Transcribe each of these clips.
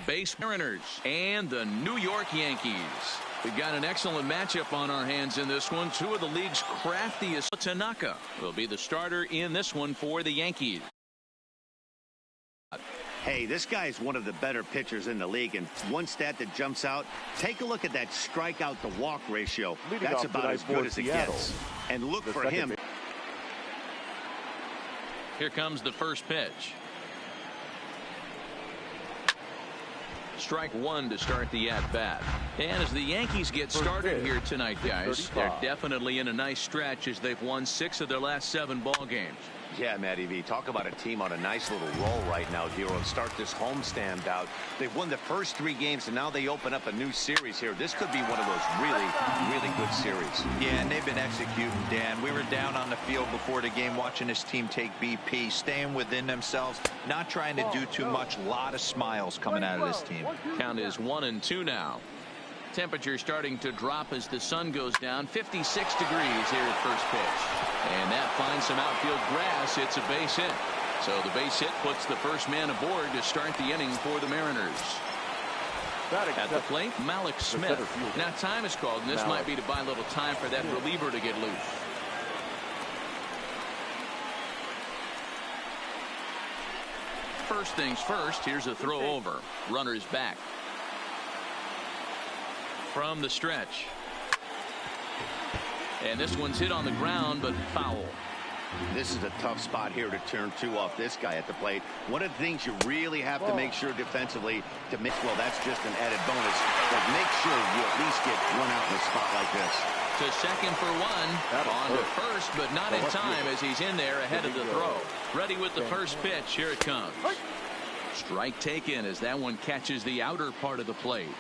base Mariners and the New York Yankees. We've got an excellent matchup on our hands in this one. Two of the league's craftiest. Tanaka will be the starter in this one for the Yankees. Hey, this guy is one of the better pitchers in the league, and one stat that jumps out, take a look at that strikeout to walk ratio. That's about as good as it gets. And look for him. Here comes the first pitch. Strike one to start the at-bat. And as the Yankees get started here tonight, guys, they're definitely in a nice stretch as they've won 6 of their last 7 ball games. Yeah, Matty V, talk about a team on a nice little roll right now, Hero, and start this homestand out. They've won the first 3 games, and now they open up a new series here. This could be one of those really, really good series. Yeah, and they've been executing, Dan. We were down on the field before the game watching this team take BP, staying within themselves, not trying to do too much. A lot of smiles coming out of this team. Count is 1-2 now. Temperature starting to drop as the sun goes down. 56 degrees here at first pitch. And that finds some outfield grass. It's a base hit. So the base hit puts the first man aboard to start the inning for the Mariners. At the plate, Malik Smith. Now time is called, and this might be to buy a little time for that reliever to get loose. First things first, here's a throw over. Runner's back. From the stretch. And this one's hit on the ground, but foul. This is a tough spot here to turn 2 off this guy at the plate. One of the things you really have to make sure defensively to make, well, that's just an added bonus, but make sure you at least get 1 out in a spot like this. To second for 1. On to first, but not in time as he's in there ahead of the throw. Ready with the first pitch. Here it comes. Strike taken as that one catches the outer part of the plate.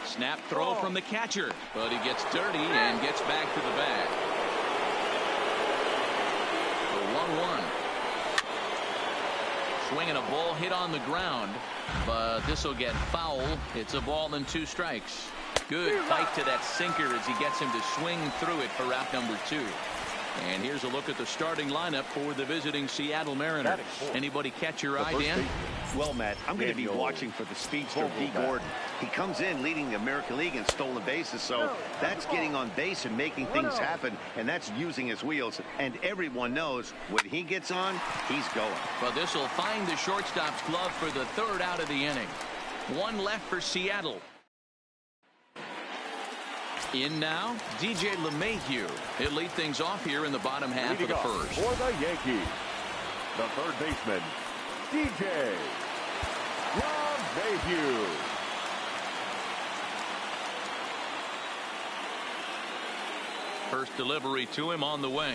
Snap throw from the catcher, but he gets dirty and gets back to the bag. The 1-1. Swinging a ball hit on the ground, but this will get foul. It's a ball and 2 strikes. Good fight to that sinker as he gets him to swing through it for out number 2. And here's a look at the starting lineup for the visiting Seattle Mariners. Anybody catch your eye, Dan? Well, Matt, I'm going to be watching for the speedster, D. Gordon. He comes in leading the American League in stolen bases, so that's getting on base and making things happen, and that's using his wheels. And everyone knows when he gets on, he's going. But this will find the shortstop's glove for the 3rd out of the inning. 1 left for Seattle. In now, DJ LeMahieu. He'll lead things off here in the bottom half of the first. For the Yankees, the third baseman, DJ LeMahieu. First delivery to him on the way.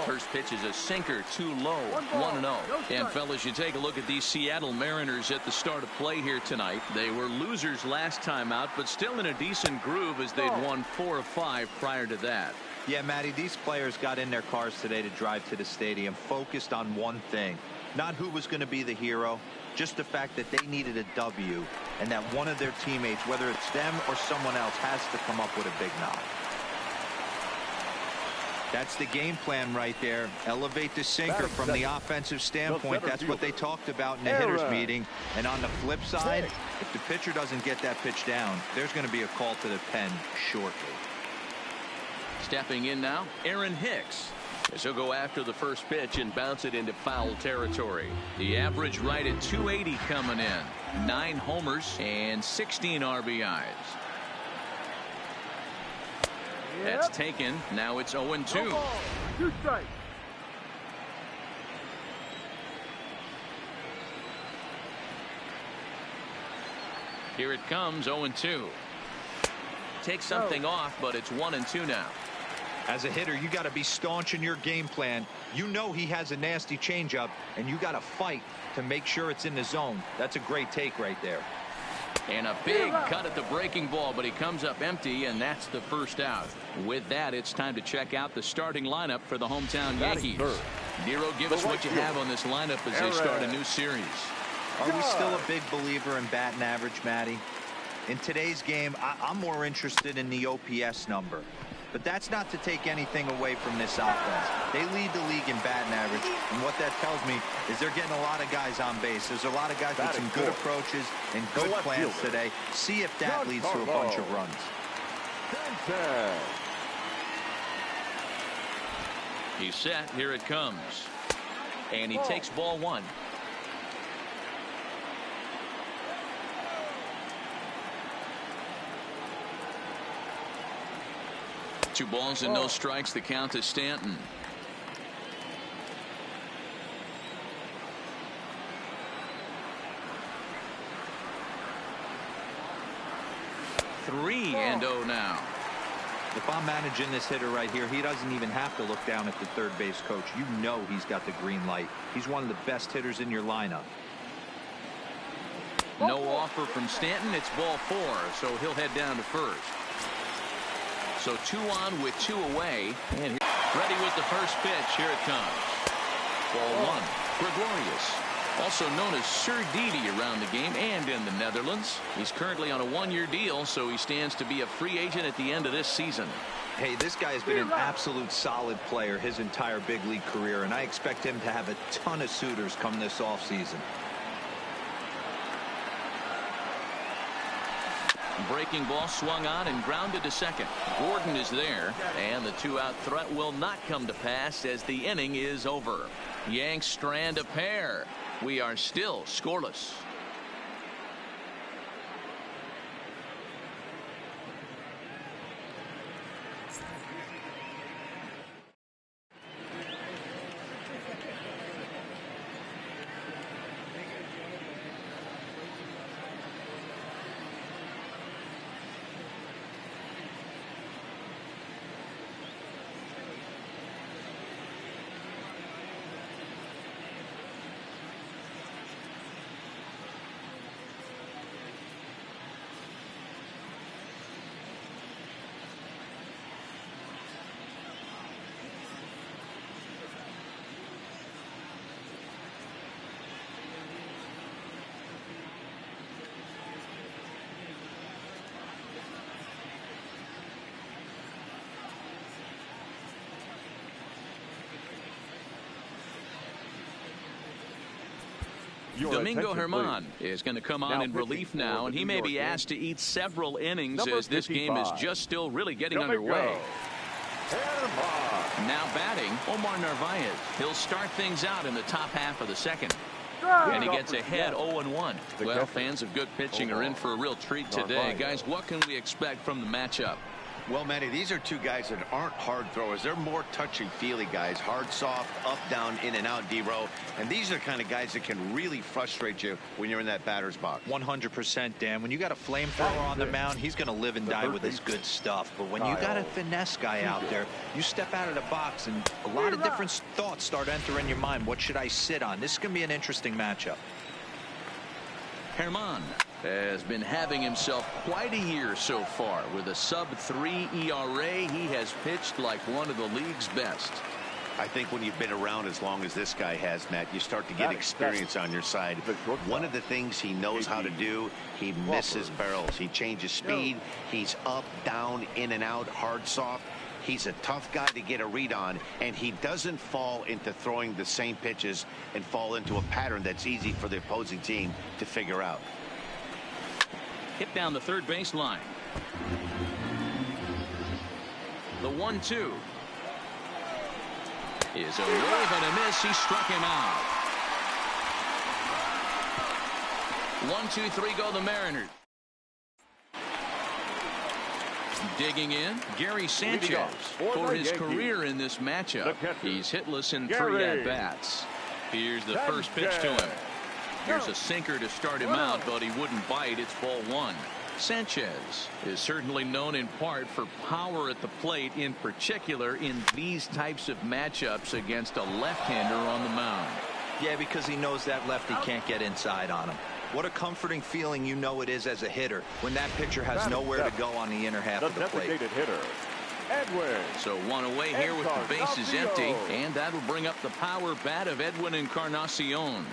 First pitch is a sinker, too low. 1-0. And fellas, you take a look at these Seattle Mariners at the start of play here tonight. They were losers last time out, but still in a decent groove as they'd won 4 of 5 prior to that. Yeah, Matty, these players got in their cars today to drive to the stadium, focused on one thing. Not who was going to be the hero, just the fact that they needed a W, and that one of their teammates, whether it's them or someone else, has to come up with a big knock. That's the game plan right there. Elevate the sinker from the offensive standpoint. That's what they talked about in the hitters meeting. And on the flip side, if the pitcher doesn't get that pitch down, there's going to be a call to the pen shortly. Stepping in now, Aaron Hicks. As he'll go after the first pitch and bounce it into foul territory. The average right at 280 coming in. 9 homers and 16 RBIs. That's taken. Now it's 0-2. 2 strikes. Here it comes, 0-2. Take something off, but it's 1-2 now. As a hitter, you got to be staunch in your game plan. You know he has a nasty changeup, and you got to fight to make sure it's in the zone. That's a great take right there. And a big cut at the breaking ball, but he comes up empty, and that's the first out. With that, it's time to check out the starting lineup for the hometown Yankees. Nero, give us what you have on this lineup as they start a new series. Are we still a big believer in batting average, Matty? In today's game, I'm more interested in the OPS number. but that's not to take anything away from this offense. They lead the league in batting average, and what that tells me is they're getting a lot of guys on base. There's a lot of guys with some good approaches and good plans today. See if that leads to a bunch of runs. He's set. Here it comes. And he takes ball one. Two balls and no strikes. The count to Stanton. Three and oh now. If I'm managing this hitter right here, he doesn't even have to look down at the third base coach. You know he's got the green light. He's one of the best hitters in your lineup. No offer from Stanton. It's ball four, so he'll head down to first. So 2 on with 2 away. And ready with the first pitch. Here it comes. Ball one. Gregorius, also known as Sir Didi around the game and in the Netherlands. He's currently on a 1-year deal, so he stands to be a free agent at the end of this season. Hey, this guy has been an absolute solid player his entire big league career, and I expect him to have a ton of suitors come this offseason. Breaking ball swung on and grounded to second. Gordon is there, and the 2-out threat will not come to pass as the inning is over. Yanks strand a pair. We are still scoreless. Domingo Germán is going to come on in relief now, and he may be asked to eat several innings as this game is just still really getting underway. Now batting, Omar Narvaez. He'll start things out in the top half of the second. And he gets ahead 0-1. Well, fans of good pitching are in for a real treat today. Guys, what can we expect from the matchup? Well, Manny, these are two guys that aren't hard throwers. They're more touchy-feely guys. Hard, soft, up, down, in and out, D-row. And these are the kind of guys that can really frustrate you when you're in that batter's box. 100%, Dan. When you got a flamethrower on the mound, he's going to live and die with his good stuff. But when you got a finesse guy out there, you step out of the box and a lot of different thoughts start entering your mind. What should I sit on? This is going to be an interesting matchup. Germán has been having himself quite a year so far. With a sub-3 ERA, he has pitched like one of the league's best. I think when you've been around as long as this guy has, Matt, you start to get experience on your side. One of the things he knows how to do, he misses barrels. He changes speed. He's up, down, in and out, hard, soft. He's a tough guy to get a read on, and he doesn't fall into throwing the same pitches and fall into a pattern that's easy for the opposing team to figure out. Hit down the third base line. The 1-2 is a wave and a miss. He struck him out. 1-2-3 go the Mariners. Digging in, Gary Sanchez for his career in this matchup. He's hitless in 3 at-bats. Here's the first pitch to him. Here's a sinker to start him out, but he wouldn't bite. It's ball 1. Sanchez is certainly known in part for power at the plate, in particular in these types of matchups against a left-hander on the mound. Yeah, because he knows that lefty can't get inside on him. What a comforting feeling you know it is as a hitter when that pitcher has nowhere to go on the inner half of the plate. So 1 away here with the bases empty, and that'll bring up the power bat of Edwin Encarnacion.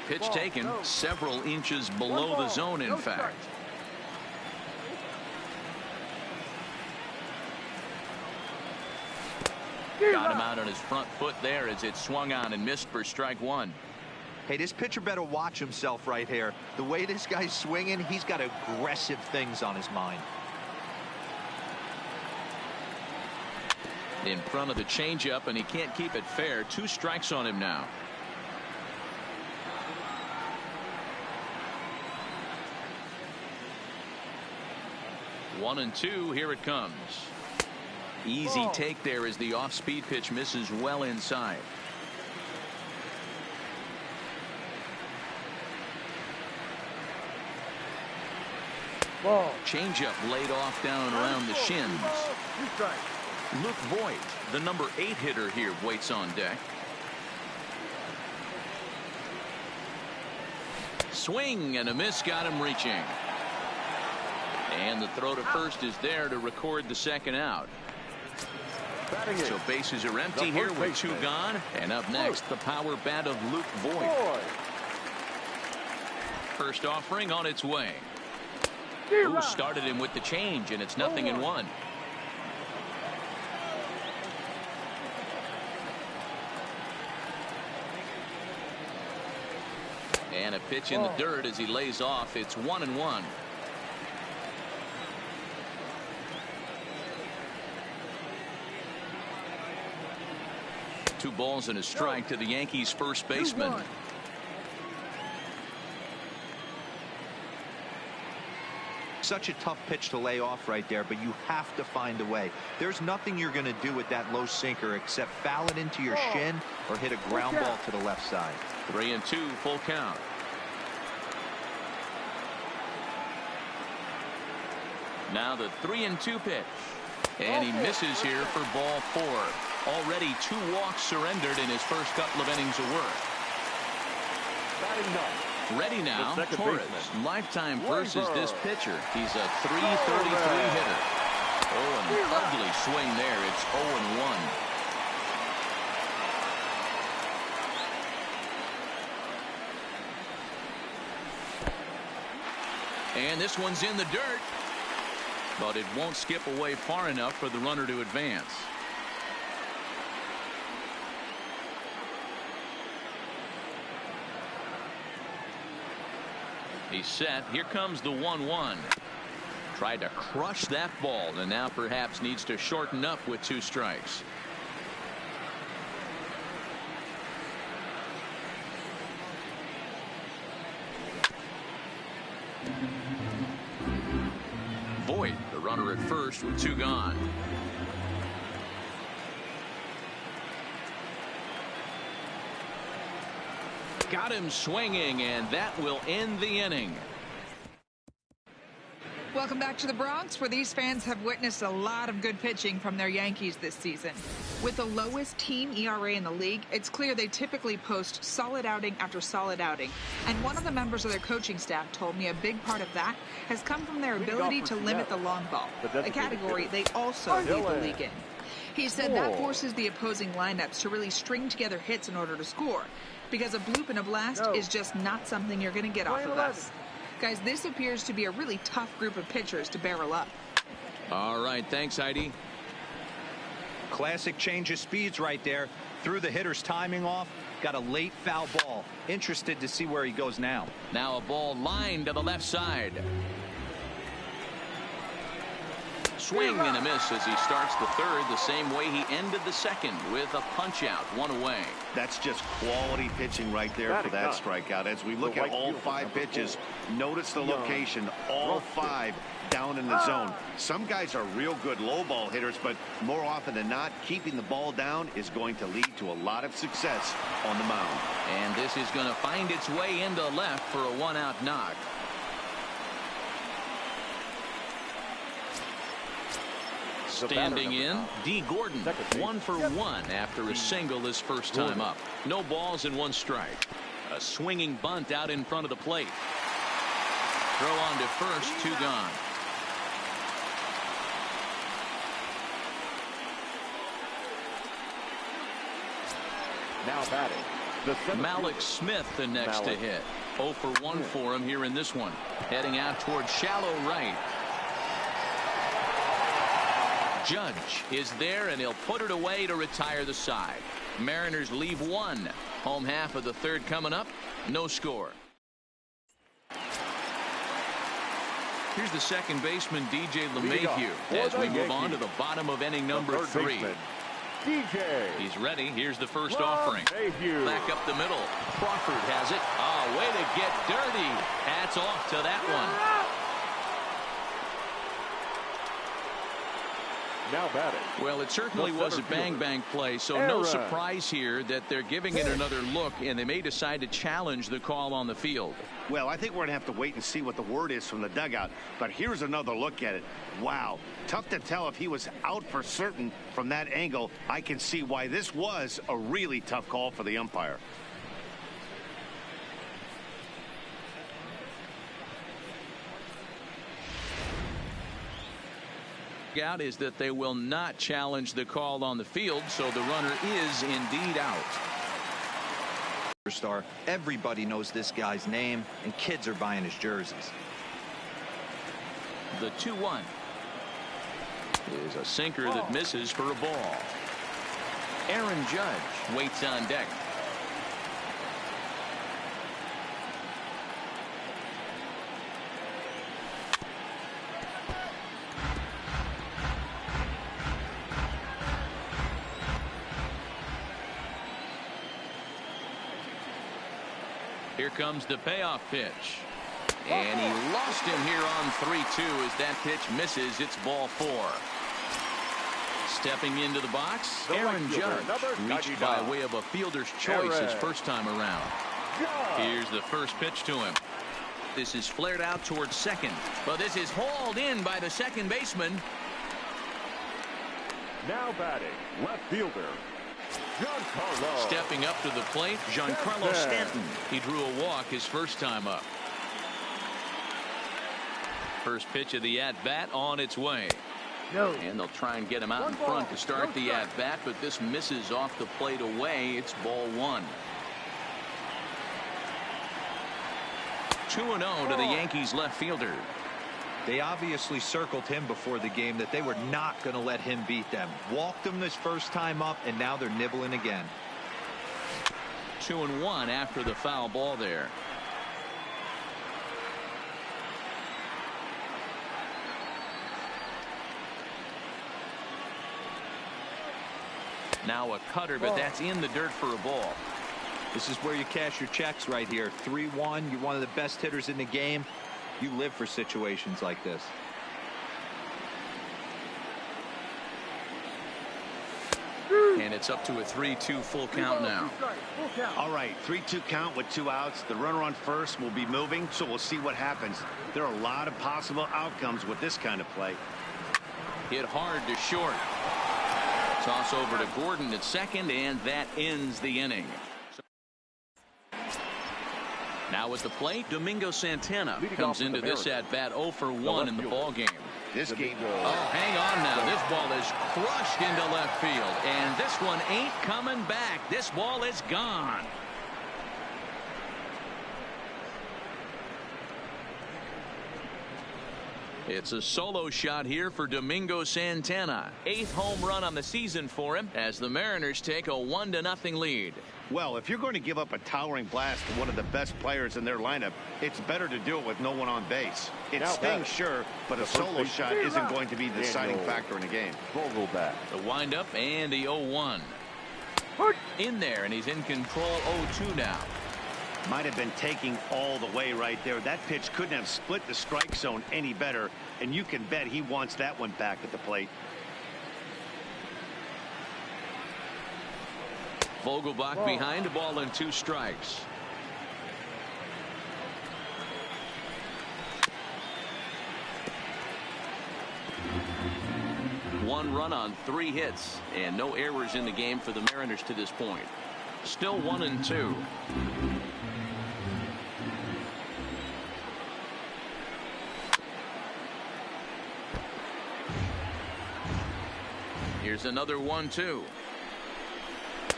Pitch taken several inches below the zone, in fact. Got him out on his front foot there as it swung on and missed for strike one. Hey, this pitcher better watch himself right here. The way this guy's swinging, he's got aggressive things on his mind. In front of the changeup, and he can't keep it fair. 2 strikes on him now. One and two. Here it comes. Easy take there as the off-speed pitch misses well inside. Changeup laid off down and around the shins. Luke Voigt, the number 8 hitter here, waits on deck. Swing and a miss, got him reaching. And the throw to first is there to record the second out. So bases are empty here with 2 gone. And up next, the power bat of Luke Voigt. First offering on its way. Who started him with the change, and it's 0-1. And a pitch in the dirt as he lays off. It's 1-1. Two balls and a strike to the Yankees first baseman. Such a tough pitch to lay off right there, but you have to find a way. There's nothing you're going to do with that low sinker except foul it into your shin or hit a ground ball to the left side. 3-2, full count. Now the 3-2 pitch. And he misses here for ball 4. Already 2 walks surrendered in his first couple of innings of work. Ready now, Torres. Lifetime versus this pitcher. He's a .333 hitter. Oh, an ugly swing there. It's 0-1. And this one's in the dirt. But it won't skip away far enough for the runner to advance. He's set. Here comes the 1-1. Tried to crush that ball, and now perhaps needs to shorten up with 2 strikes. Voigt, the runner at first with 2 gone. Got him swinging, and that will end the inning. Welcome back to the Bronx, where these fans have witnessed a lot of good pitching from their Yankees this season. With the lowest team ERA in the league, it's clear they typically post solid outing after solid outing. And one of the members of their coaching staff told me a big part of that has come from their ability to limit the long ball, a category they also lead the league in. He said that forces the opposing lineups to really string together hits in order to score, because a bloop and a blast is just not something you're going to get off of us. Guys, this appears to be a really tough group of pitchers to barrel up. All right, thanks, Heidi. Classic change of speeds right there. Threw the hitter's timing off. Got a late foul ball. Interested to see where he goes now. Now a ball lined to the left side. Swing and a miss as he starts the third the same way he ended the second, with a punch out, 1 away. That's just quality pitching right there for that strikeout. As we look at all 5 pitches, notice the location, all 5 down in the zone. Some guys are real good low ball hitters, but more often than not, keeping the ball down is going to lead to a lot of success on the mound. And this is going to find its way into left for a 1-out knock. Standing in, D. Gordon, 1 for 1 after a single his first time up. No balls and 1 strike. A swinging bunt out in front of the plate. Throw on to first, 2 gone. Now batting, Malik Smith the next to hit. 0 for 1 for him here in this one. Heading out towards shallow right. Judge is there, and he'll put it away to retire the side. Mariners leave one. Home half of the third coming up. No score. Here's the second baseman, DJ LeMahieu, as we move on to the bottom of inning number 3. He's ready. Here's the first offering. Back up the middle. Crawford has it. Oh, way to get dirty. Hats off to that one. Now batting. Well, it certainly was a bang-bang play, so no surprise here that they're giving it another look, and they may decide to challenge the call on the field. Well, I think we're going to have to wait and see what the word is from the dugout, but here's another look at it. Wow. Tough to tell if he was out for certain from that angle. I can see why this was a really tough call for the umpire. Out is that they will not challenge the call on the field, so the runner is indeed out. Superstar. Everybody knows this guy's name, and kids are buying his jerseys. The 2-1 is a sinker that misses for a ball. Aaron Judge waits on deck. Here comes the payoff pitch. And he lost him here on 3-2 as that pitch misses. It's ball 4. Stepping into the box, Aaron Judge reached by way of a fielder's choice his first time around. Here's the first pitch to him. This is flared out towards second, but this is hauled in by the second baseman. Now batting, left fielder, Giancarlo. Stepping up to the plate, Giancarlo Stanton. He drew a walk his first time up. First pitch of the at-bat on its way. And they'll try and get him out in front to start the at-bat, but this misses off the plate away. It's ball 1. 2-0 to the Yankees left fielder. They obviously circled him before the game that they were not going to let him beat them. Walked him this first time up, and now they're nibbling again. 2-1 after the foul ball there. Now a cutter, but that's in the dirt for a ball. This is where you cash your checks right here. 3-1. You're one of the best hitters in the game. You live for situations like this. And it's up to a 3-2 full count now. All right, 3-2 count with 2 outs. The runner on first will be moving, so we'll see what happens. There are a lot of possible outcomes with this kind of play. Hit hard to short. Toss over to Gordon at second, and that ends the inning. Now at the plate, Domingo Santana comes into this at-bat 0 for 1 in the ballgame. This game. Oh, hang on now. This ball is crushed into left field, and this one ain't coming back. This ball is gone. It's a solo shot here for Domingo Santana. 8th home run on the season for him as the Mariners take a 1-0 lead. Well, if you're going to give up a towering blast to one of the best players in their lineup, it's better to do it with no one on base. It stings, sure, but a solo shot isn't going to be the deciding factor in a game. The windup and the 0-1. In there, and he's in control 0-2 now. Might have been taking all the way right there. That pitch couldn't have split the strike zone any better, and you can bet he wants that one back at the plate. Vogelbach behind, a ball and 2 strikes. One run on 3 hits, and no errors in the game for the Mariners to this point. Still 1-2. Here's another 1-2.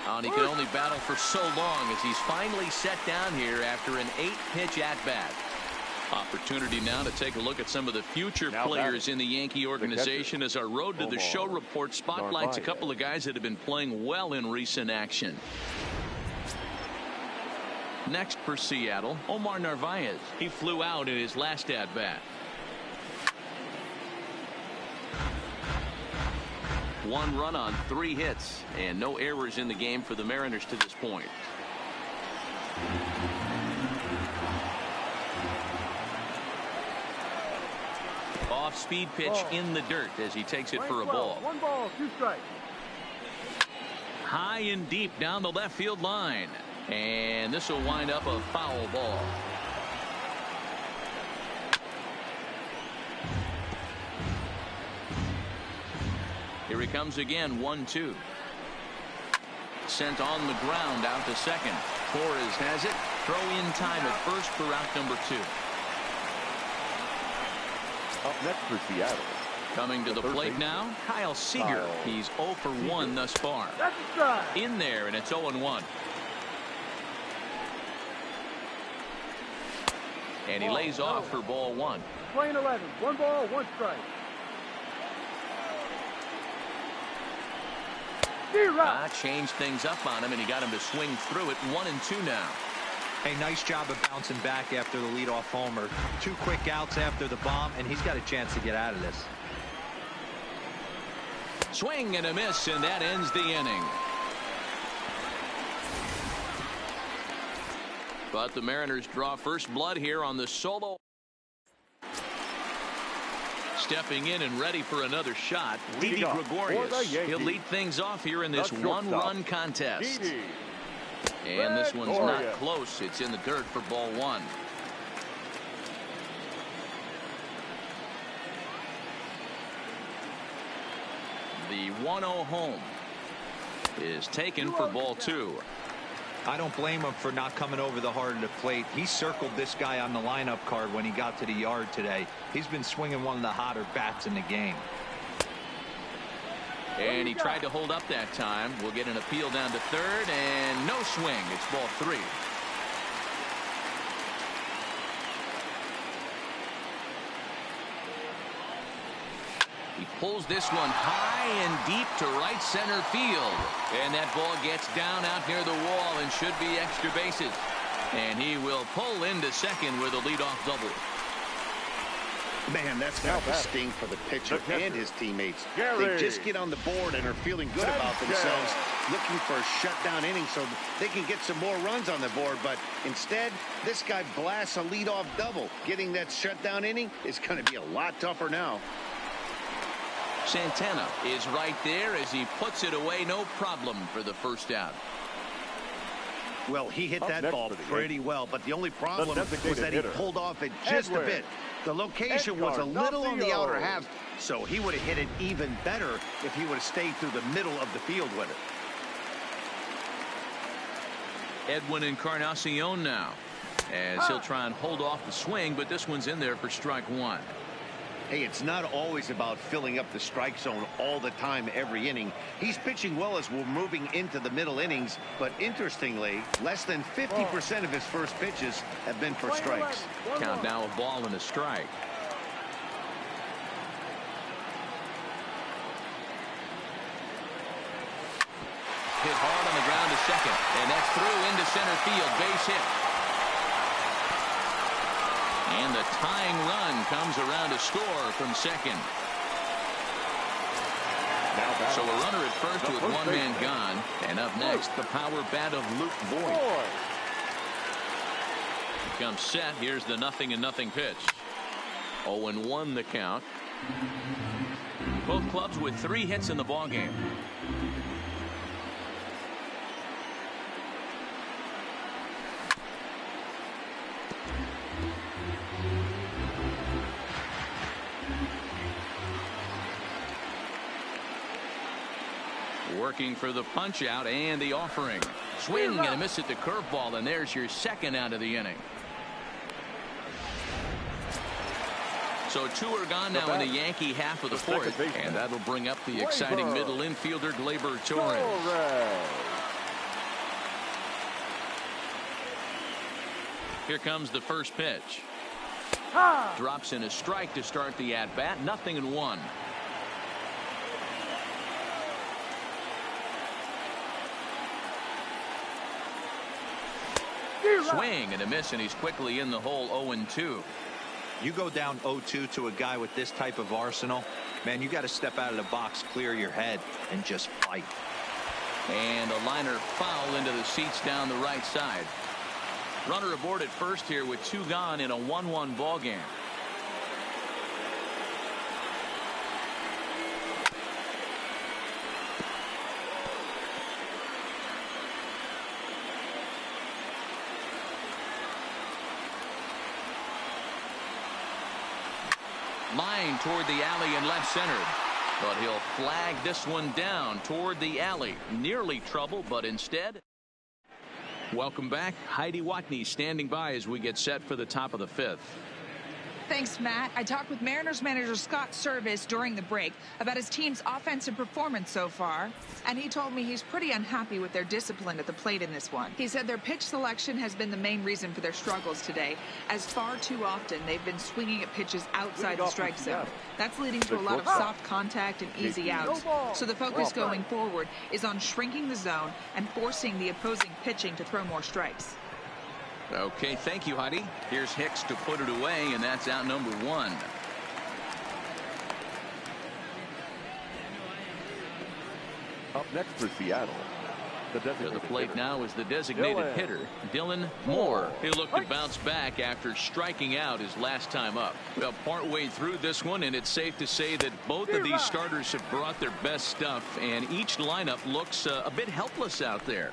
And he can only battle for so long as he's finally set down here after an 8-pitch at-bat. Opportunity now to take a look at some of the future players in the Yankee organization as our Road to the Show report spotlights a couple of guys that have been playing well in recent action. Next for Seattle, Omar Narvaez. He flew out in his last at-bat. One run on 3 hits and no errors in the game for the Mariners to this point. Off-speed pitch in the dirt as he takes it for a ball. 1 ball, 2 strikes. High and deep down the left field line. And this will wind up a foul ball. Here he comes again, 1-2. Sent on the ground out to second. Torres has it. Throw in time at first for out number 2. Up next for Seattle. Coming to the plate now, Kyle Seager. He's 0 for 1 thus far. That's a strike. In there, and it's 0-1. And he lays off for ball 1. Playing 11. 1 ball, 1 strike. Changed things up on him, and he got him to swing through it. 1-2 now. Hey, nice job of bouncing back after the leadoff homer. 2 quick outs after the bomb, and he's got a chance to get out of this. Swing and a miss, and that ends the inning. But the Mariners draw first blood here on the solo. Stepping in and ready for another shot, Didi Gregorius. He'll lead things off here in this 1-run contest. And this one's not close. It's in the dirt for ball 1. The 1-0 home is taken for ball 2. I don't blame him for not coming over the heart of the plate. He circled this guy on the lineup card when he got to the yard today. He's been swinging one of the hotter bats in the game. And he tried to hold up that time. We'll get an appeal down to third, and no swing. It's ball 3. He pulls this one high and deep to right center field. And that ball gets down out near the wall and should be extra bases. And he will pull into second with a leadoff double. Man, that's got to sting for the pitcher and his teammates. They just get on the board and are feeling good about themselves, looking for a shutdown inning so they can get some more runs on the board. But instead, this guy blasts a leadoff double. Getting that shutdown inning is going to be a lot tougher now. Santana is right there as he puts it away, no problem for the first out. Well, he hit that ball pretty well, but the only problem was that he pulled off it just a bit. The location was a little on the outer half, so he would have hit it even better if he would have stayed through the middle of the field with it. Edwin Encarnacion now, as he'll try and hold off the swing, but this one's in there for strike 1. Hey, it's not always about filling up the strike zone all the time every inning. He's pitching well as we're moving into the middle innings, but interestingly, less than 50% of his first pitches have been for strikes. Count now a ball and a strike. Hit hard on the ground to second, and that's through into center field. Base hit. And the tying run comes around to score from second. So a runner at first with one man gone. And up next, the power bat of Luke Voigt. Comes set. Here's the 0-0 pitch. 0-1 the count. Both clubs with 3 hits in the ballgame. Working for the punch out and the offering. Swing and a miss at the curveball, and there's your second out of the inning. So 2 are gone now in the Yankee half of the 4th, and that'll bring up the exciting middle infielder Gleyber Torres. Here comes the first pitch. Drops in a strike to start the at-bat. 0-1. Swing and a miss, and he's quickly in the hole. 0-2. You go down 0-2 to a guy with this type of arsenal, man, you got to step out of the box, clear your head, and just fight. And a liner foul into the seats down the right side. Runner aboard at first here with 2 gone in a 1-1 ball game. Line toward the alley and left center. But he'll flag this one down toward the alley. Nearly trouble, but instead. Welcome back. Heidi Watney standing by as we get set for the top of the 5th. Thanks, Matt. I talked with Mariners manager Scott Service during the break about his team's offensive performance so far, and he told me he's pretty unhappy with their discipline at the plate in this one. He said their pitch selection has been the main reason for their struggles today, as far too often they've been swinging at pitches outside the strike zone. That's leading to a lot of soft contact and easy outs. So the focus going forward is on shrinking the zone and forcing the opposing pitching to throw more strikes. Okay, thank you, Heidi. Here's Hicks to put it away, and that's out number 1. Up next for Seattle. To the plate now is the designated hitter, Dylan Moore. He'll look to bounce back after striking out his last time up. Well, partway through this one, and it's safe to say that both of these starters have brought their best stuff, and each lineup looks a bit helpless out there.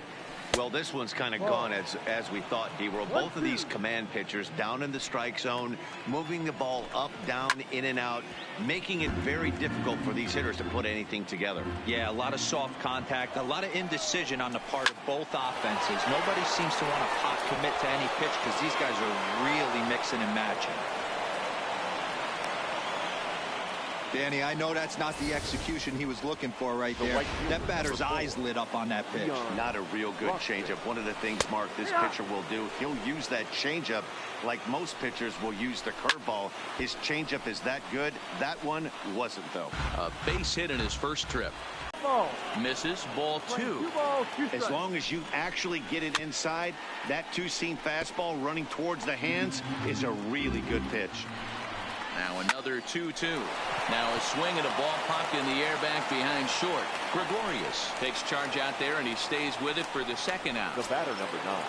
Well, this one's kind of gone as we thought, D-World. Both of these command pitchers down in the strike zone, moving the ball up, down, in and out, making it very difficult for these hitters to put anything together. Yeah, a lot of soft contact, a lot of indecision on the part of both offenses. Nobody seems to want to pop commit to any pitch because these guys are really mixing and matching. Danny, I know that's not the execution he was looking for right there. That batter's eyes lit up on that pitch. Not a real good changeup. One of the things, Mark, this pitcher will do, he'll use that changeup like most pitchers will use the curveball. His changeup is that good. That one wasn't, though. A base hit in his first trip. Misses. Ball 2. As long as you actually get it inside, that two-seam fastball running towards the hands is a really good pitch. Now another 2-2. Now a swing and a ball popped in the air back behind short. Gregorius takes charge out there, and he stays with it for the second out. The batter, number 9.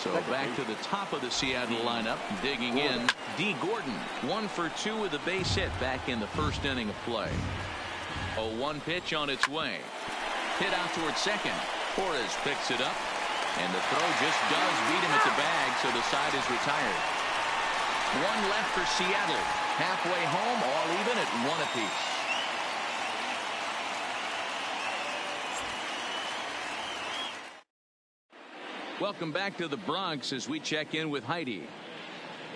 So back to the top of the Seattle lineup. Digging in, D. Gordon. 1 for 2 with a base hit back in the first inning of play. 0-1 pitch on its way. Hit out towards second. Torres picks it up, and the throw just does beat him at the bag, so the side is retired. 1 left for Seattle. Halfway home, all even at 1 apiece. Welcome back to the Bronx as we check in with Heidi.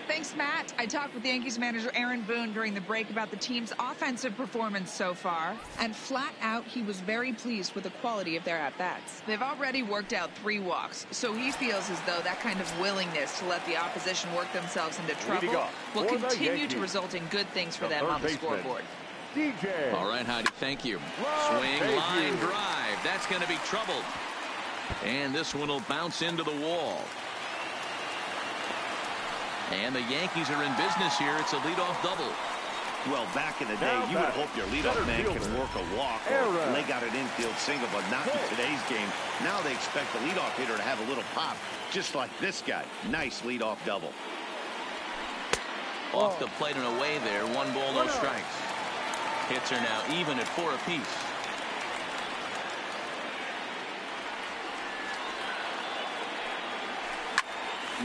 Thanks, Matt. I talked with Yankees manager Aaron Boone during the break about the team's offensive performance so far, and flat out, he was very pleased with the quality of their at-bats. They've already worked out 3 walks, so he feels as though that kind of willingness to let the opposition work themselves into trouble will continue to result in good things for them on the scoreboard. DJ. All right, Heidi, thank you. Swing, line, drive. That's going to be troubled. And this one will bounce into the wall. And the Yankees are in business here. It's a leadoff double. Well, back in the day, you would hope your leadoff man can work a walk or leg out an infield single, but not in today's game. Now they expect the leadoff hitter to have a little pop, just like this guy. Nice leadoff double. Off the plate and away there. 1 ball, no strikes. Hits are now even at 4 apiece.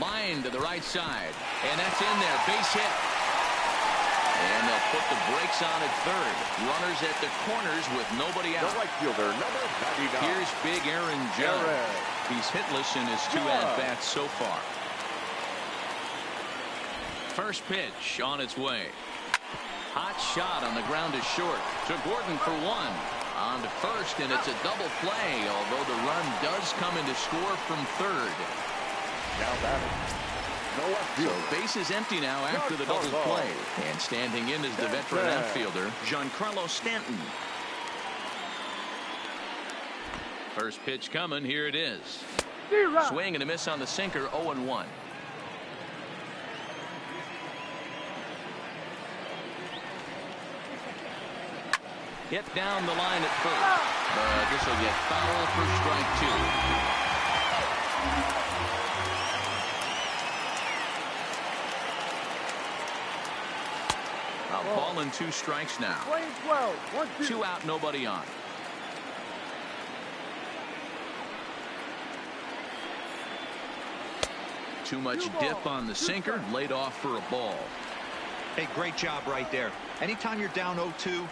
Line to the right side, and that's in there. Base hit, and they'll put the brakes on at third. Runners at the corners with nobody out. The right fielder, number 99. Here's big Aaron Judge. He's hitless in his 2 at-bats so far. First pitch on its way. Hot shot on the ground is short. To Gordon for 1. On to first, and it's a double play, although the run does come in to score from third. Now batting. So base is empty now after the double play. And standing in is the veteran outfielder, Giancarlo Stanton. First pitch coming. Here it is. Swing and a miss on the sinker. 0-1. Hit down the line at first. But this will get foul for strike 2. A ball and 2 strikes now. 2 out, nobody on. Too much dip on the sinker, laid off for a ball. Hey, great job right there. Anytime you're down 0-2,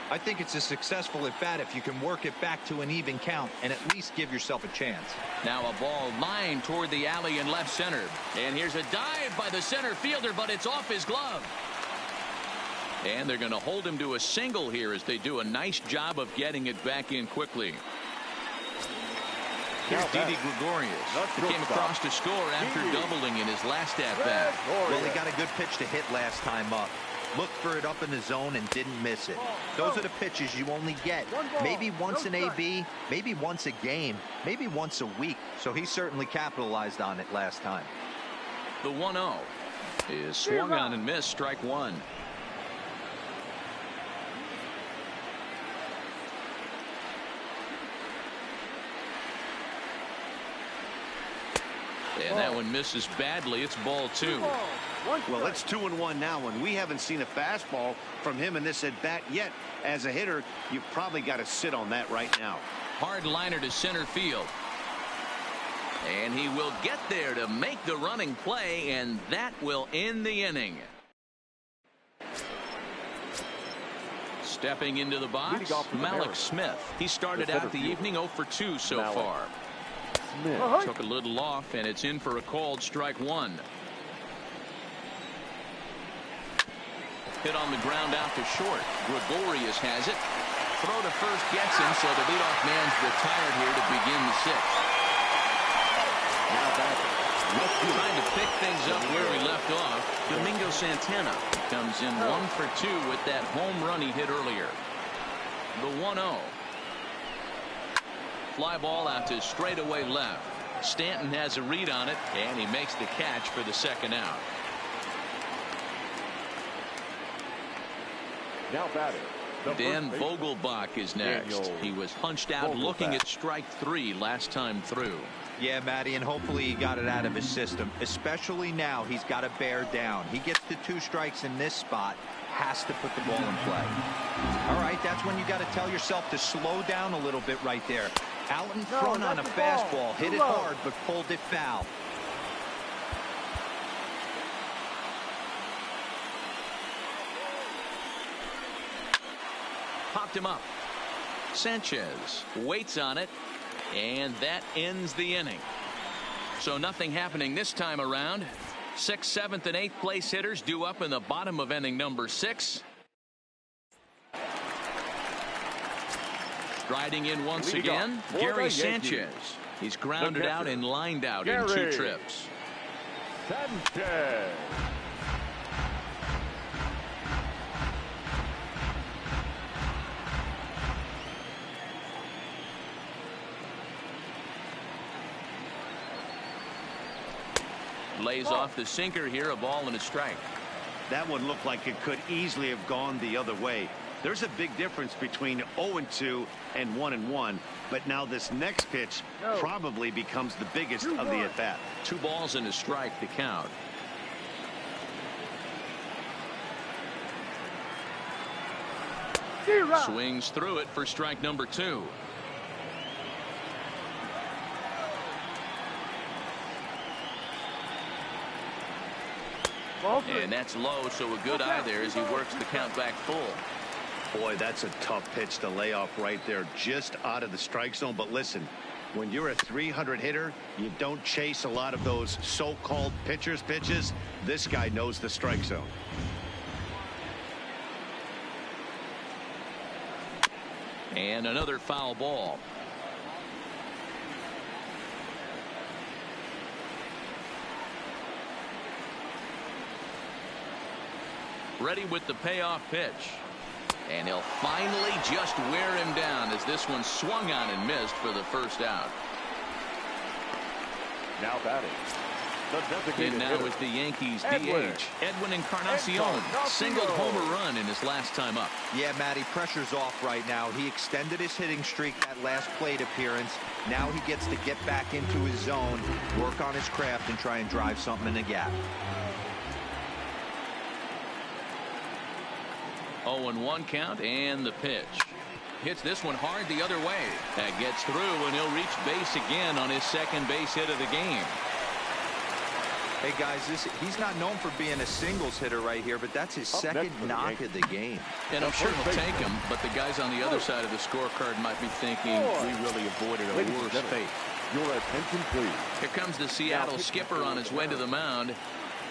I think it's a successful at bat if you can work it back to an even count and at least give yourself a chance. Now a ball lined toward the alley in left center. And here's a dive by the center fielder, but it's off his glove. And they're going to hold him to a single here as they do a nice job of getting it back in quickly. Here's Didi Gregorius, who came across to score after doubling in his last at-bat. Well, he got a good pitch to hit last time up. Looked for it up in the zone and didn't miss it. Those are the pitches you only get. Maybe once an AB, maybe once a game, maybe once a week. So he certainly capitalized on it last time. The 1-0 is swung on and missed. Strike 1. And that one misses badly. It's ball 2. Well, it's 2-1 now, and we haven't seen a fastball from him in this at bat yet. As a hitter, you've probably got to sit on that right now. Hard liner to center field. And he will get there to make the running play, and that will end the inning. Stepping into the box, Malik Smith. He started out the evening 0 for 2 so far. Took a little off, and it's in for a called strike 1. Hit on the ground out to short. Gregorius has it. Throw to first gets him, so the leadoff man's retired here to begin the 6th. Trying to pick things up where we left off, Domingo Santana comes in 1 for 2 with that home run he hit earlier. The 1-0. Fly ball out to straightaway left. Stanton has a read on it, and he makes the catch for the second out. Now batting. Dan Vogelbach is next. He was punched out looking at strike 3 last time through. Yeah, Matty, and hopefully he got it out of his system. Especially now, he's got to bear down. He gets the 2 strikes in this spot, has to put the ball in play. All right, that's when you got to tell yourself to slow down a little bit right there. Out in front on a fastball, hit it hard, but pulled it foul. Popped him up. Sanchez waits on it, and that ends the inning. So nothing happening this time around. 6th, 7th, and 8th place hitters due up in the bottom of inning number 6. Striding in once again, Gary Sanchez. He's grounded out and lined out in 2 trips. Sanchez. Lays off the sinker here, a ball and a strike. That one looked like it could easily have gone the other way. There's a big difference between 0-2 and 1-1, but now this next pitch probably becomes the biggest of the at-bat. 2 balls and a strike to count. Swings through it for strike number 2. And that's low, so a good eye there as he works the count back full. Boy, that's a tough pitch to lay off right there, just out of the strike zone. But listen, when you're a 300 hitter, you don't chase a lot of those so-called pitchers' pitches. This guy knows the strike zone. And another foul ball. Ready with the payoff pitch. And he'll finally just wear him down as this one swung on and missed for the first out. Now batting. In now is the Yankees DH, Edwin Encarnacion. Singled homer run in his last time up. Yeah, Matty, pressure's off right now. He extended his hitting streak that last plate appearance. Now he gets to get back into his zone, work on his craft, and try and drive something in the gap. 0-1 count, and the pitch. Hits this one hard the other way. That gets through, and he'll reach base again on his second base hit of the game. Hey, guys, he's not known for being a singles hitter right here, but that's his second knock of the game. And I'm sure he'll take him, but the guys on the other side of the scorecard might be thinking we really avoided a worse fate. Your attention, please. Here comes the Seattle skipper on his way to the mound.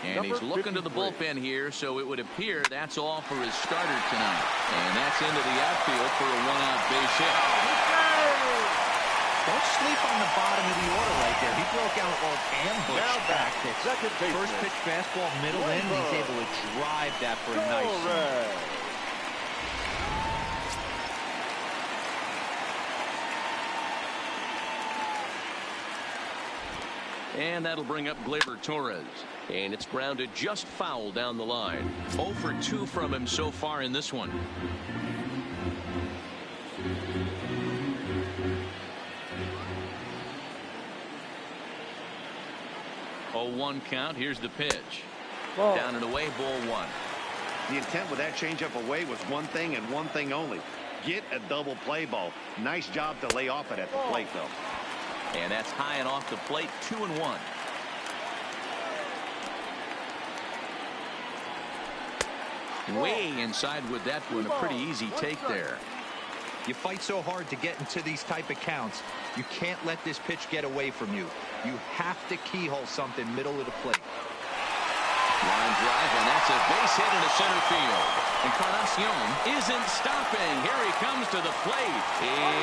And he's looking to the bullpen here, so it would appear that's all for his starter tonight. And that's into the outfield for a one-out base hit. Don't sleep on the bottom of the order right there. He broke out old ambush tactics. First pitch fastball, middle in, and he's able to drive that for a nice swing. And that'll bring up Gleyber Torres. And it's grounded just foul down the line. 0 for 2 from him so far in this one. 0-1 count. Here's the pitch. Down and away, ball 1. The intent with that changeup away was one thing and one thing only. Get a double play ball. Nice job to lay off it at the plate, though. And that's high and off the plate. 2-1. Way inside with that one. A pretty easy take there. You fight so hard to get into these type of counts. You can't let this pitch get away from you. You have to keyhole something middle of the plate. Line drive, and that's a base hit into center field. Encarnacion isn't stopping. Here he comes to the plate.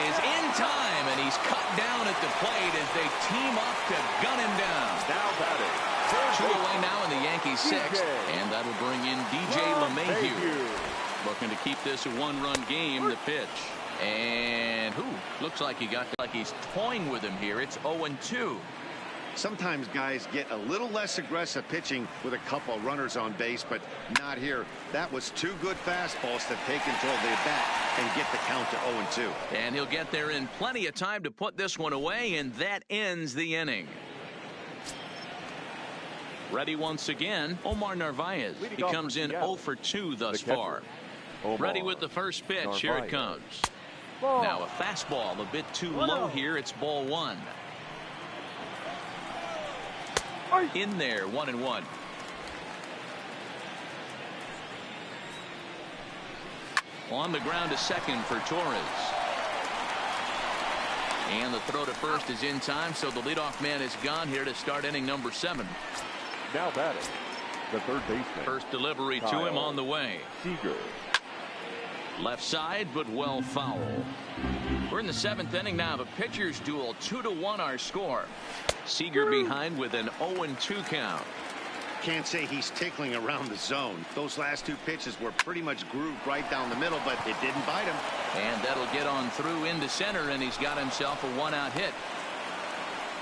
Is in time, and he's cut down at the plate as they team up to gun him down. Now batting. 2 away now in the Yankees' 6th, and that'll bring in DJ LeMahieu. Looking to keep this a one-run game. The pitch. And looks like he's toying with him here. It's 0-2. Sometimes guys get a little less aggressive pitching with a couple of runners on base, but not here. That was 2 good fastballs to take control of the bat and get the count to 0-2. And he'll get there in plenty of time to put this one away, and that ends the inning. Ready once again, Omar Narvaez. He comes in 0 for 2 thus far. Ready with the first pitch. Here it comes. Now a fastball a bit too low here. It's ball 1. In there, 1-1. On the ground to second for Torres. And the throw to first is in time, so the leadoff man is gone here to start inning number 7. Now batting, the third baseman. First delivery to him on the way. Seager. Left side, but well foul. We're in the 7th inning now. The pitchers duel. 2-1 our score. Seager behind with an 0-2 count. Can't say he's tickling around the zone. Those last 2 pitches were pretty much grooved right down the middle, but it didn't bite him. And that'll get on through into center, and he's got himself a 1-out hit.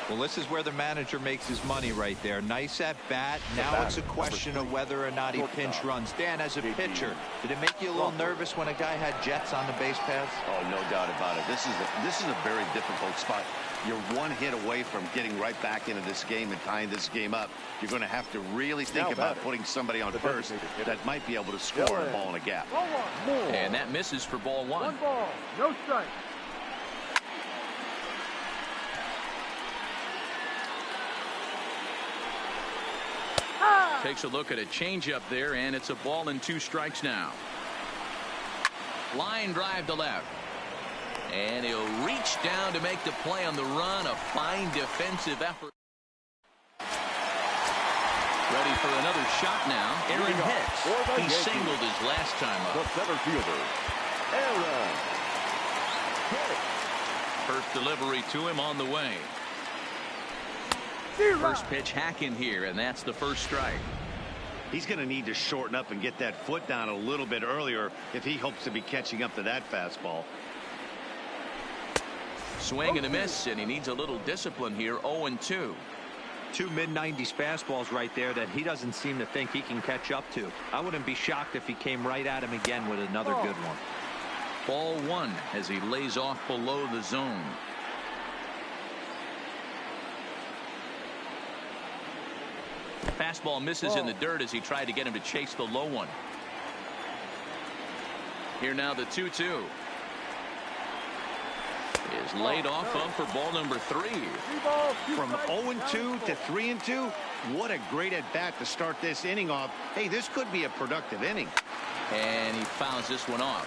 Well, this is where the manager makes his money right there. Nice at bat. Now it's a question of whether or not he pinch runs. Dan, as a pitcher, did it make you a little nervous when a guy had jets on the base paths? Oh, no doubt about it. This is a very difficult spot. You're 1 hit away from getting right back into this game and tying this game up. You're going to have to really think about putting somebody on first that might be able to score a ball in a gap. And that misses for ball 1. 1 ball, no strike. Takes a look at a changeup there, and it's a ball and 2 strikes now. Line drive to left. And he'll reach down to make the play on the run. A fine defensive effort. Ready for another shot now. Aaron Hicks. He singled his last time up. The center fielder, Aaron Hicks. First delivery to him on the way. First pitch hacking here, and that's the first strike. He's going to need to shorten up and get that foot down a little bit earlier if he hopes to be catching up to that fastball. Swing and a miss, and he needs a little discipline here. 0-2. Two mid-90s fastballs right there that he doesn't seem to think he can catch up to. I wouldn't be shocked if he came right at him again with another good one. Ball one as he lays off below the zone. Fastball misses in the dirt as he tried to get him to chase the low one. Here now the 2-2. Is laid off of for ball number 3. From 0-2 to 3-2, what a great at-bat to start this inning off. Hey, this could be a productive inning. And he fouls this one off.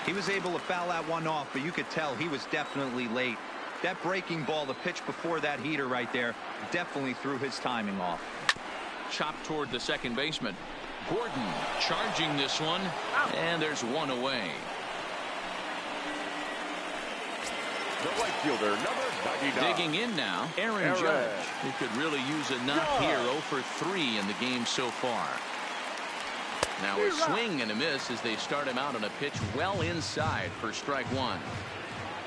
He was able to foul that one off, but you could tell he was definitely late. That breaking ball, the pitch before that heater right there, definitely threw his timing off. Chopped toward the second baseman. Gordon charging this one, and there's one away. The right fielder, number 99. Digging in now, Aaron Judge. He could really use a knock here. 0 for 3 in the game so far. Now a swing and a miss as they start him out on a pitch well inside for strike one.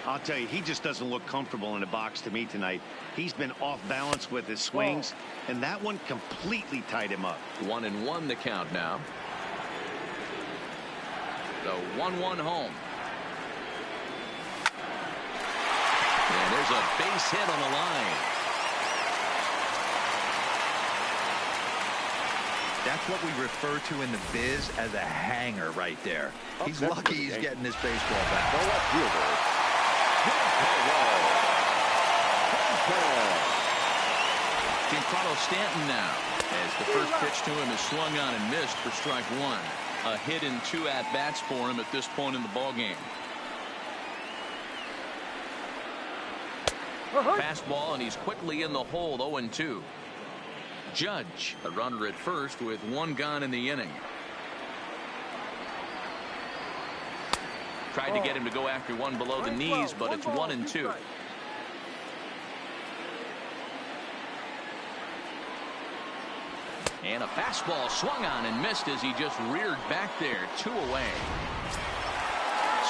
I'll tell you, he just doesn't look comfortable in the box to me tonight. He's been off balance with his swings, and that one completely tied him up. 1-1 the count now. The 1-1 home. And there's a base hit on the line. That's what we refer to in the biz as a hanger right there. He's lucky he's getting his baseball back. The left fielder. Giancarlo Stanton now, as the first pitch to him is swung on and missed for strike one. A hit in 2 at-bats for him at this point in the ballgame. Fastball, and he's quickly in the hole. 0-2. Judge, a runner at first with 1 gone in the inning. Tried to get him to go after one below the knees, but it's 1-2. And a fastball swung on and missed as he just reared back there. 2 away.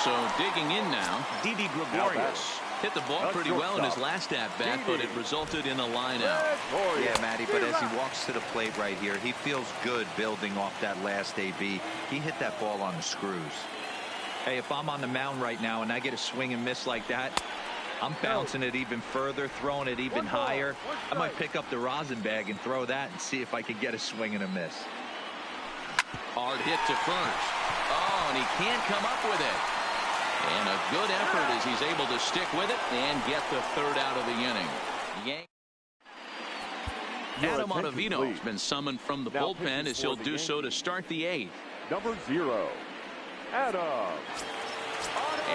So digging in now, Didi Gregorius. Hit the ball pretty well in his last at-bat, but it resulted in a line out. Yeah, Matty, but as he walks to the plate right here, he feels good building off that last AB. He hit that ball on the screws. Hey, if I'm on the mound right now and I get a swing and miss like that, I'm bouncing it even further, throwing it even higher. I might pick up the rosin bag and throw that and see if I can get a swing and a miss. Hard hit to first. Oh, and he can't come up with it. And a good effort as he's able to stick with it and get the 3rd out of the inning. Adam Ottavino has been summoned from the bullpen as he'll do so to start the 8th. Number 0, Adam.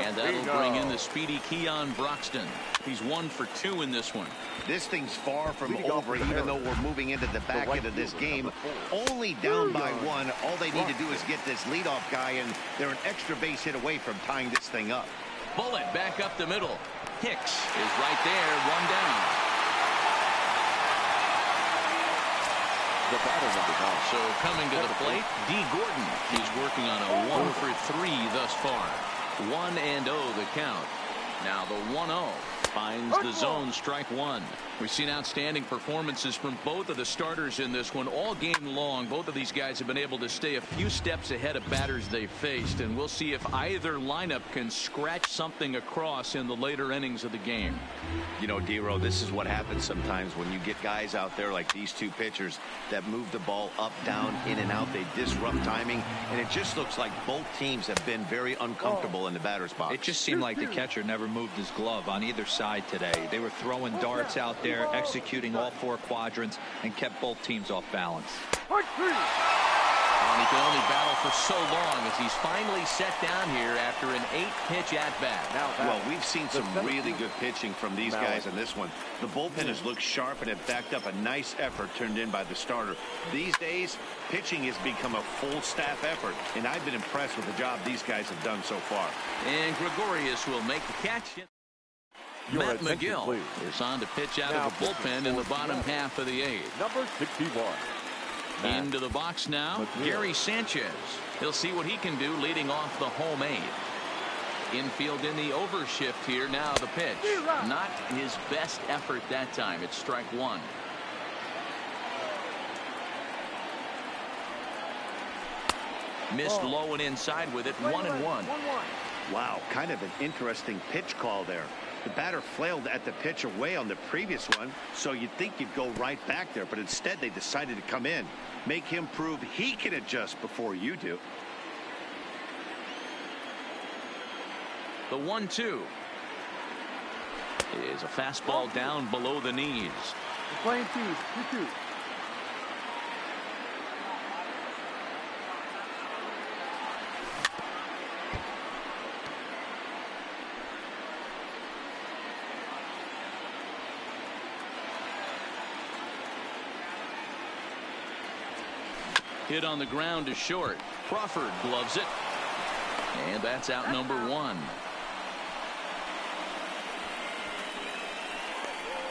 And that'll bring in the speedy Keon Broxton. He's 1 for 2 in this one. This thing's far from over, even though we're moving into the back end of this game. Only down by 1. All they need to do is get this leadoff guy, and they're an extra base hit away from tying this thing up. Bullet back up the middle. Hicks is right there, 1 down. The batter, number 9. So coming to the plate, D. Gordon. He's working on a 1 for 3 thus far. 1-0 the count. Now the 1-0 finds the zone, strike one. We've seen outstanding performances from both of the starters in this one all game long. Both of these guys have been able to stay a few steps ahead of batters they faced, and we'll see if either lineup can scratch something across in the later innings of the game. You know, Dero, this is what happens sometimes when you get guys out there like these two pitchers that move the ball up, down, in and out. They disrupt timing, and it just looks like both teams have been very uncomfortable in the batter's box. It just seemed like the catcher never moved his glove on either side today. They were throwing darts out there, executing all 4 quadrants, and kept both teams off balance. And he can only battle for so long as he's finally set down here after an 8-pitch at-bat. Well, we've seen some really good pitching from these guys in this one. The bullpen has looked sharp and have backed up a nice effort turned in by the starter. These days, pitching has become a full staff effort, and I've been impressed with the job these guys have done so far. And Gregorius will make the catch. Matt McGill is on to pitch out of the bullpen in the bottom half of the 8th. Number 61. Into the box now, Gary Sanchez. He'll see what he can do leading off the home 8. Infield in the overshift here. Now the pitch. Not his best effort that time. It's strike 1. Missed low and inside with it. 1-1. Wow, kind of an interesting pitch call there. The batter flailed at the pitch away on the previous one, so you'd think you'd go right back there, but instead they decided to come in. Make him prove he can adjust before you do. The 1-2 is a fastball down below the knees. Playing 2-2. Hit on the ground to short. Crawford gloves it. And that's out number 1.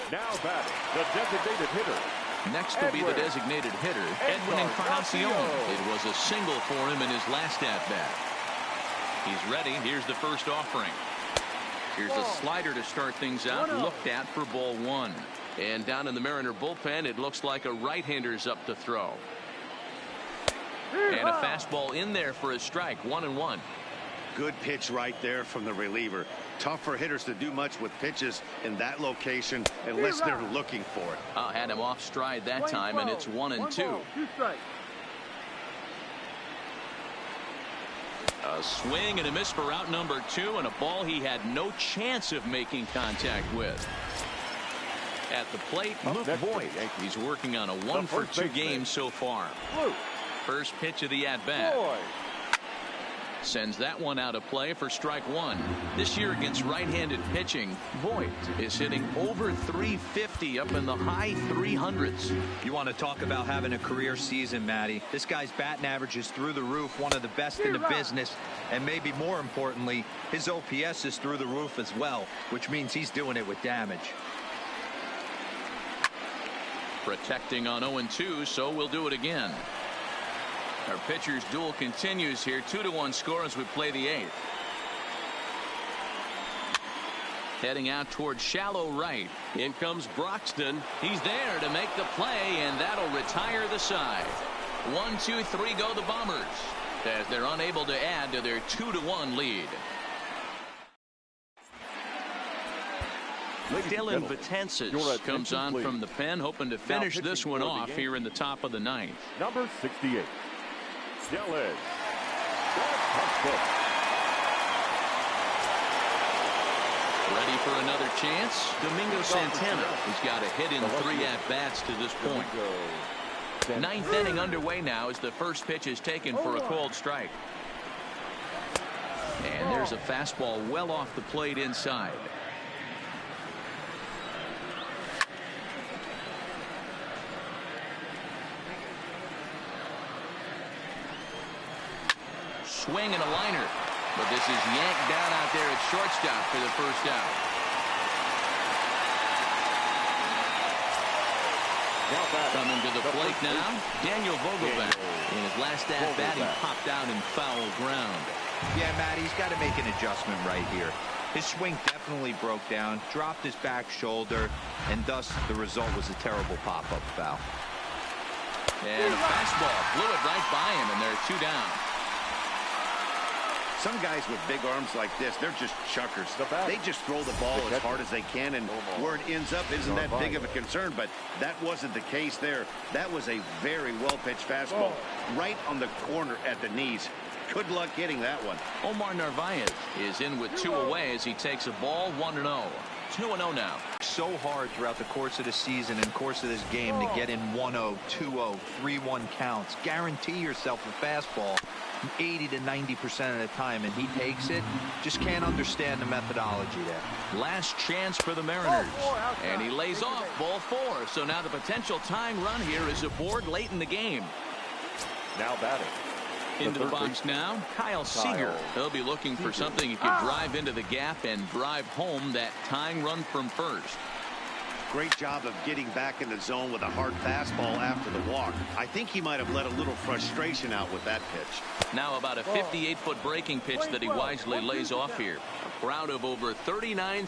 Now batting, the designated hitter. Next will be the designated hitter, Edwin Encarnacion. It was a single for him in his last at-bat. He's ready. Here's the first offering. Here's a slider to start things out. Looked at for ball 1. And down in the Mariner bullpen, it looks like a right-hander's up to throw. And a fastball in there for a strike. 1-1. Good pitch right there from the reliever. Tough for hitters to do much with pitches in that location unless they're looking for it. Had him off stride that time, and it's 1-2. A swing and a miss for out number 2, and a ball he had no chance of making contact with. At the plate, Luke Voigt. He's working on a 1-for-2 game so far. First pitch of the at-bat. Sends that one out of play for strike 1. This year against right-handed pitching, Voigt is hitting over 350 up in the high 300s. You want to talk about having a career season, Matty. This guy's batting average is through the roof, one of the best in the business, and maybe more importantly, his OPS is through the roof as well, which means he's doing it with damage. Protecting on 0-2, so we'll do it again. Our pitcher's duel continues here. 2-1 score as we play the 8th. Heading out towards shallow right. In comes Broxton. He's there to make the play, and that'll retire the side. 1, 2, 3 go the Bombers as they're unable to add to their 2-1 lead. Dylan Betances comes on from the pen, hoping to finish this one off here in the top of the 9th. Number 68. Dylan. Ready for another chance? Domingo Santana. He's got a hit in 3 at-bats to this point. 9th inning underway now as the first pitch is taken for a called strike. And there's a fastball well off the plate inside. Swing and a liner, but this is yanked down out there at shortstop for the first out. Coming to the plate now, Daniel Vogelbach. In his last at-bat, he popped out in foul ground. Yeah, Matt, he's got to make an adjustment right here. His swing definitely broke down, dropped his back shoulder, and thus the result was a terrible pop-up foul. And a fastball blew it right by him, and they're 2 down. Some guys with big arms like this, they're just chuckers. They just throw the ball as hard as they can, and where it ends up isn't that big of a concern, but that wasn't the case there. That was a very well-pitched fastball right on the corner at the knees. Good luck hitting that one. Omar Narvaez is in with 2 away as he takes a ball. 1-0. 2-0 now. So hard throughout the course of the season and course of this game to get in 1-0, 2-0, 3-1 counts. Guarantee yourself a fastball 80 to 90% of the time, and he takes it. Just can't understand the methodology there. Last chance for the Mariners, and he lays off ball 4. So now the potential tying run here is aboard late in the game. Now batting. Into the box now, Kyle Seager. He'll be looking for something he could drive into the gap and drive home that tying run from first. Great job of getting back in the zone with a hard fastball after the walk. I think he might have let a little frustration out with that pitch. Now about a 58-foot breaking pitch that he wisely lays off here. A crowd of over 39,000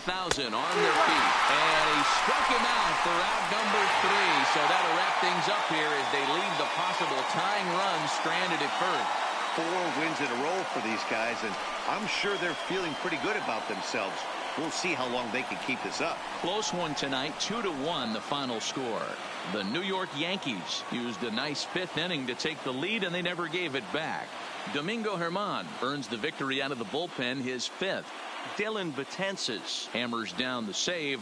on their feet. And he struck him out for out number 3. So that'll wrap things up here as they leave the possible tying run stranded at first. 4 wins in a row for these guys, and I'm sure they're feeling pretty good about themselves. We'll see how long they can keep this up. Close one tonight, 2-1 the final score. The New York Yankees used a nice 5th inning to take the lead, and they never gave it back. Domingo Germán earns the victory out of the bullpen, his 5th. Dylan Betances hammers down the save.